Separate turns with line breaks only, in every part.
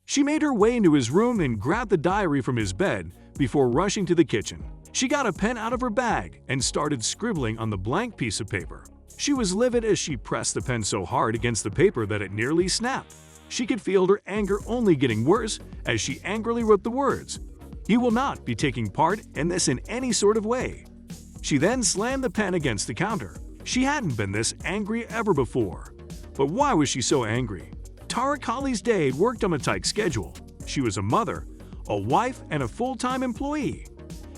She made her way into his room and grabbed the diary from his bed before rushing to the kitchen. She got a pen out of her bag and started scribbling on the blank piece of paper. She was livid as she pressed the pen so hard against the paper that it nearly snapped. She could feel her anger only getting worse as she angrily wrote the words, "You will not be taking part in this in any sort of way." She then slammed the pen against the counter. She hadn't been this angry ever before. But why was she so angry? Tara Colley's day worked on a tight schedule. She was a mother, a wife, and a full-time employee.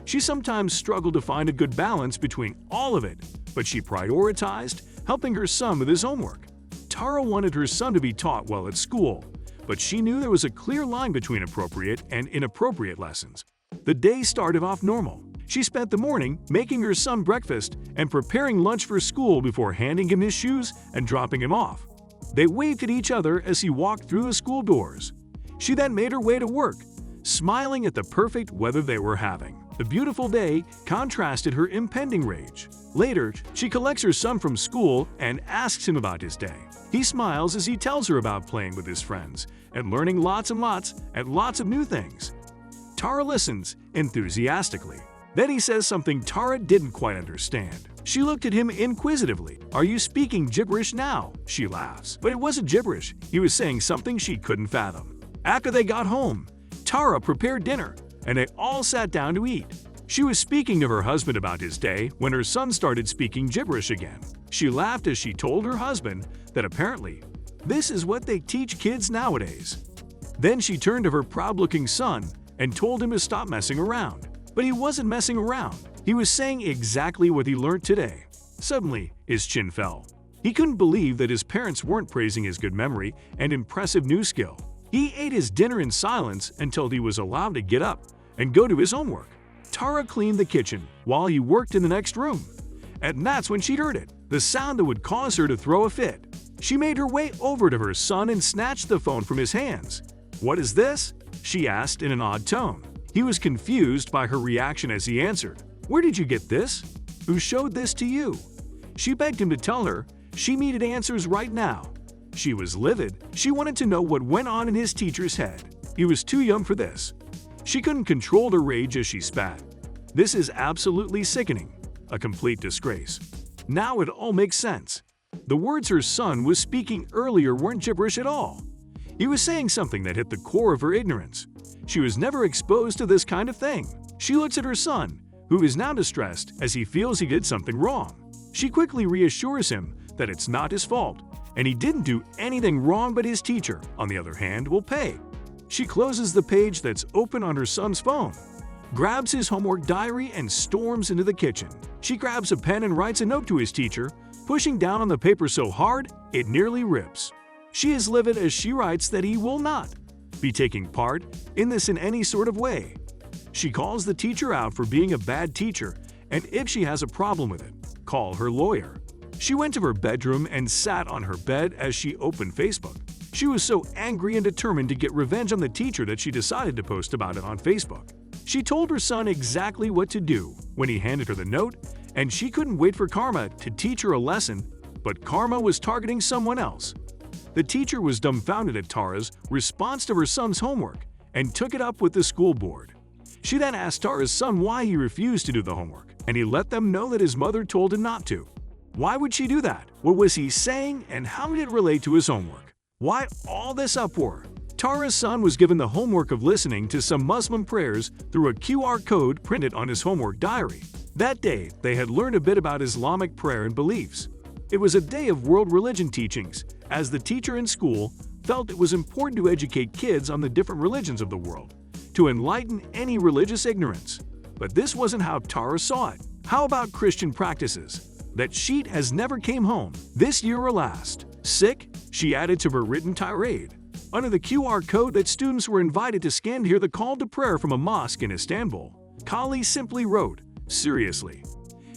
She sometimes struggled to find a good balance between all of it, but she prioritized helping her son with his homework. Tara wanted her son to be taught well at school, but she knew there was a clear line between appropriate and inappropriate lessons. The day started off normal. She spent the morning making her son breakfast and preparing lunch for school before handing him his shoes and dropping him off. They waved at each other as he walked through the school doors. She then made her way to work, smiling at the perfect weather they were having. The beautiful day contrasted her impending rage. Later, she collects her son from school and asks him about his day. He smiles as he tells her about playing with his friends and learning lots of new things. Tara listens enthusiastically. Then he says something Tara didn't quite understand. She looked at him inquisitively. "Are you speaking gibberish now?" She laughs. But it wasn't gibberish. He was saying something she couldn't fathom. After they got home, Tara prepared dinner, and they all sat down to eat. She was speaking to her husband about his day when her son started speaking gibberish again. She laughed as she told her husband that apparently, this is what they teach kids nowadays. Then she turned to her proud-looking son and told him to stop messing around. But he wasn't messing around. He was saying exactly what he learned today. Suddenly, his chin fell. He couldn't believe that his parents weren't praising his good memory and impressive new skill. He ate his dinner in silence until he was allowed to get up and go to his homework. Tara cleaned the kitchen while he worked in the next room. And that's when she heard it, the sound that would cause her to throw a fit. She made her way over to her son and snatched the phone from his hands. "What is this?" she asked in an odd tone. He was confused by her reaction as he answered, "Where did you get this? Who showed this to you?" She begged him to tell her. She needed answers right now. She was livid. She wanted to know what went on in his teacher's head. He was too young for this. She couldn't control her rage as she spat. "This is absolutely sickening. A complete disgrace." Now it all makes sense. The words her son was speaking earlier weren't gibberish at all. He was saying something that hit the core of her ignorance. She was never exposed to this kind of thing. She looks at her son, who is now distressed as he feels he did something wrong. She quickly reassures him that it's not his fault, and he didn't do anything wrong, but his teacher, on the other hand, will pay. She closes the page that's open on her son's phone, grabs his homework diary, and storms into the kitchen. She grabs a pen and writes a note to his teacher, pushing down on the paper so hard it nearly rips. She is livid as she writes that he will not be taking part in this in any sort of way. She calls the teacher out for being a bad teacher, and if she has a problem with it, call her lawyer. She went to her bedroom and sat on her bed as she opened Facebook. She was so angry and determined to get revenge on the teacher that she decided to post about it on Facebook. She told her son exactly what to do when he handed her the note, and she couldn't wait for Karma to teach her a lesson, but Karma was targeting someone else. The teacher was dumbfounded at Tara's response to her son's homework and took it up with the school board. She then asked Tara's son why he refused to do the homework, and he let them know that his mother told him not to. Why would she do that? What was he saying, and how did it relate to his homework? Why all this uproar? Tara's son was given the homework of listening to some Muslim prayers through a QR code printed on his homework diary. That day, they had learned a bit about Islamic prayer and beliefs. It was a day of world religion teachings, as the teacher in school felt it was important to educate kids on the different religions of the world, to enlighten any religious ignorance. But this wasn't how Tara saw it. How about Christian practices? That sheet has never came home, this year or last. Sick, she added to her written tirade. Under the QR code that students were invited to scan to hear the call to prayer from a mosque in Istanbul, Kali simply wrote, "Seriously,"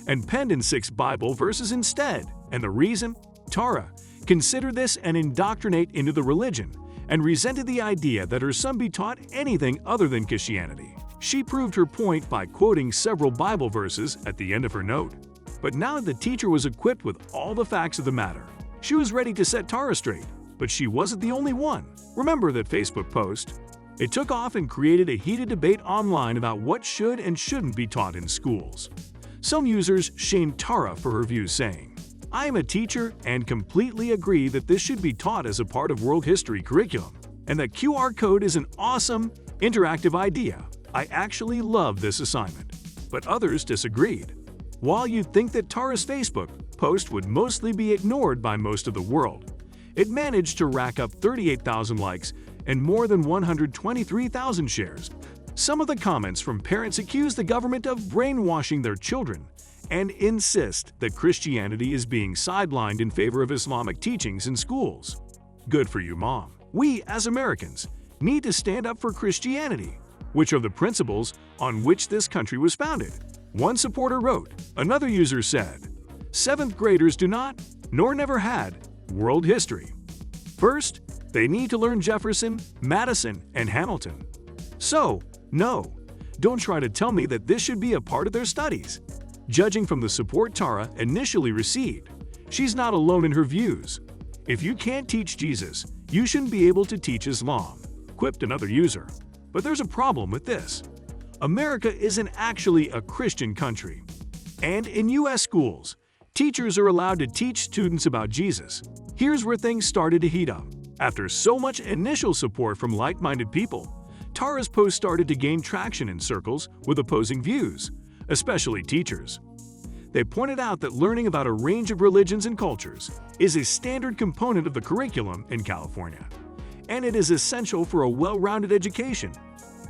and penned in 6 Bible verses instead. And the reason? Tara considered this an indoctrinate into the religion and resented the idea that her son be taught anything other than Christianity. She proved her point by quoting several Bible verses at the end of her note. But now that the teacher was equipped with all the facts of the matter, she was ready to set Tara straight. But she wasn't the only one. Remember that Facebook post? It took off and created a heated debate online about what should and shouldn't be taught in schools. Some users shamed Tara for her views, saying, "I am a teacher and completely agree that this should be taught as a part of world history curriculum, and that QR code is an awesome, interactive idea. I actually love this assignment." But others disagreed. While you'd think that Tara's Facebook post would mostly be ignored by most of the world, it managed to rack up 38,000 likes and more than 123,000 shares. Some of the comments from parents accuse the government of brainwashing their children and insist that Christianity is being sidelined in favor of Islamic teachings in schools. Good for you, Mom. We, as Americans, need to stand up for Christianity, which are the principles on which this country was founded. One supporter wrote. Another user said, "Seventh graders do not, nor never had, world history. First, they need to learn Jefferson, Madison, and Hamilton. So, no, don't try to tell me that this should be a part of their studies." Judging from the support Tara initially received, she's not alone in her views. "If you can't teach Jesus, you shouldn't be able to teach Islam," quipped another user. But there's a problem with this. America isn't actually a Christian country. And in U.S. schools, teachers are allowed to teach students about Jesus. Here's where things started to heat up. After so much initial support from like-minded people, Tara's post started to gain traction in circles with opposing views, especially teachers. They pointed out that learning about a range of religions and cultures is a standard component of the curriculum in California, and it is essential for a well-rounded education.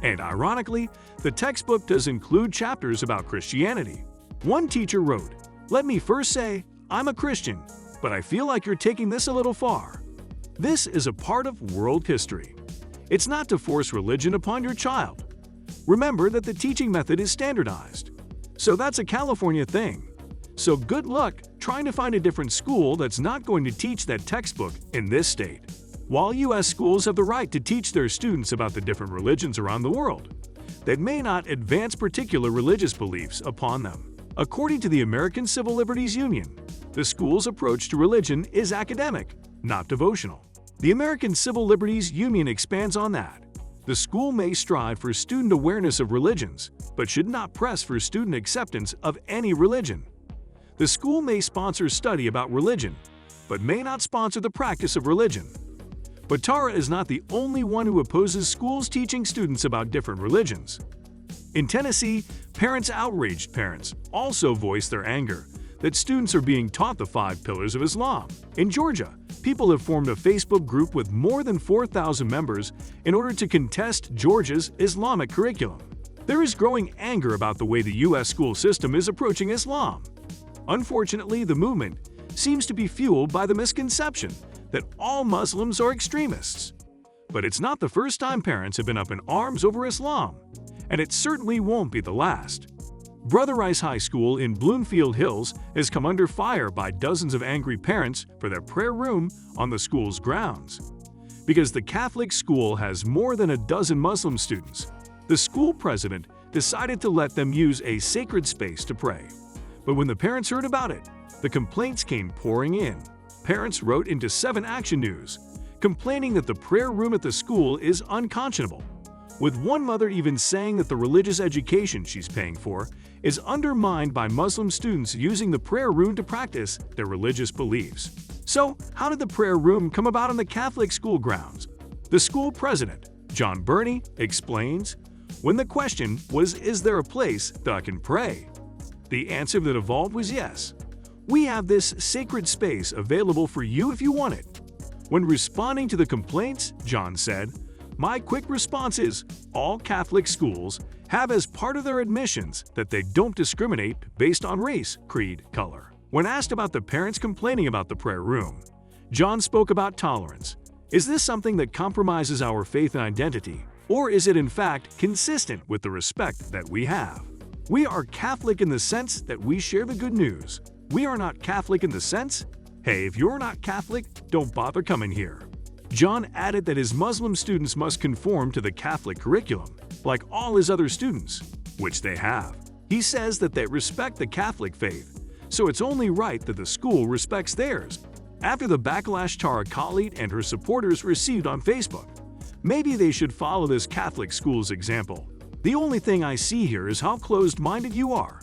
And ironically, the textbook does include chapters about Christianity. One teacher wrote, "Let me first say, I'm a Christian, but I feel like you're taking this a little far. This is a part of world history. It's not to force religion upon your child. Remember that the teaching method is standardized. So that's a California thing. So good luck trying to find a different school that's not going to teach that textbook in this state." While U.S. schools have the right to teach their students about the different religions around the world, they may not advance particular religious beliefs upon them. According to the American Civil Liberties Union, the school's approach to religion is academic, not devotional. The American Civil Liberties Union expands on that. The school may strive for student awareness of religions, but should not press for student acceptance of any religion. The school may sponsor study about religion, but may not sponsor the practice of religion. But Tara is not the only one who opposes schools teaching students about different religions. In Tennessee, outraged parents also voiced their anger that students are being taught the 5 pillars of Islam. In Georgia, people have formed a Facebook group with more than 4,000 members in order to contest Georgia's Islamic curriculum. There is growing anger about the way the U.S. school system is approaching Islam. Unfortunately, the movement seems to be fueled by the misconception that all Muslims are extremists. But it's not the first time parents have been up in arms over Islam, and it certainly won't be the last. Brother Rice High School in Bloomfield Hills has come under fire by dozens of angry parents for their prayer room on the school's grounds. Because the Catholic school has more than a dozen Muslim students, the school president decided to let them use a sacred space to pray. But when the parents heard about it, the complaints came pouring in. Parents wrote into 7 Action News, complaining that the prayer room at the school is unconscionable, with one mother even saying that the religious education she's paying for is undermined by Muslim students using the prayer room to practice their religious beliefs. So, how did the prayer room come about on the Catholic school grounds? The school president, John Burney, explains, "When the question was, is there a place that I can pray? The answer that evolved was yes. We have this sacred space available for you if you want it." When responding to the complaints, John said, "My quick response is, all Catholic schools have as part of their admissions that they don't discriminate based on race, creed, color." When asked about the parents complaining about the prayer room, John spoke about tolerance. "Is this something that compromises our faith and identity, or is it in fact consistent with the respect that we have? We are Catholic in the sense that we share the good news. We are not Catholic in the sense, hey, if you're not Catholic, don't bother coming here." John added that his Muslim students must conform to the Catholic curriculum, like all his other students, which they have. He says that they respect the Catholic faith, so it's only right that the school respects theirs. after the backlash Tara Khalid and her supporters received on Facebook. Maybe they should follow this Catholic school's example. The only thing I see here is how closed-minded you are.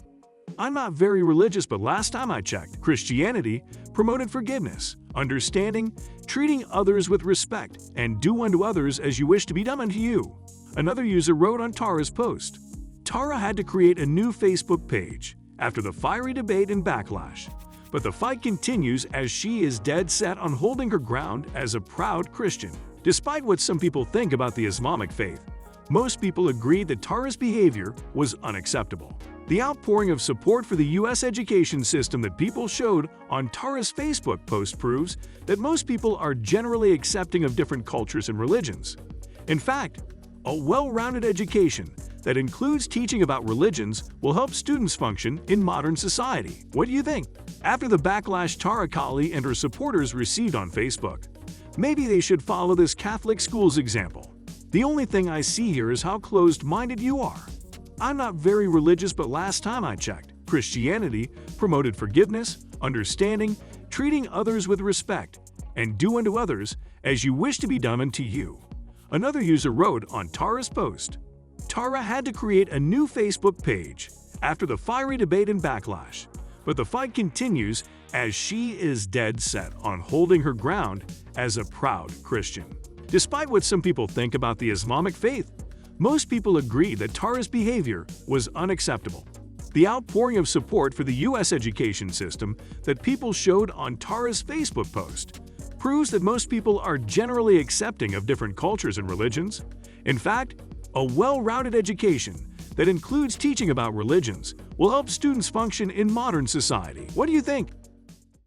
I'm not very religious, but last time I checked, Christianity promoted forgiveness, understanding, treating others with respect, and do unto others as you wish to be done unto you. Another user wrote on Tara's post, Tara had to create a new Facebook page after the fiery debate and backlash. But the fight continues as she is dead set on holding her ground as a proud Christian. Despite what some people think about the Islamic faith, most people agree that Tara's behavior was unacceptable. The outpouring of support for the U.S. education system that people showed on Tara's Facebook post proves that most people are generally accepting of different cultures and religions. In fact, a well-rounded education that includes teaching about religions will help students function in modern society. What do you think? After the backlash Tara Khalid and her supporters received on Facebook, maybe they should follow this Catholic school's example. The only thing I see here is how closed-minded you are. I'm not very religious, but last time I checked, Christianity promoted forgiveness, understanding, treating others with respect, and do unto others as you wish to be done unto you. Another user wrote on Tara's post, Tara had to create a new Facebook page after the fiery debate and backlash, but the fight continues as she is dead set on holding her ground as a proud Christian. Despite what some people think about the Islamic faith, most people agree that Tara's behavior was unacceptable. The outpouring of support for the U.S. education system that people showed on Tara's Facebook post proves that most people are generally accepting of different cultures and religions. In fact, a well-rounded education that includes teaching about religions will help students function in modern society. What do you think?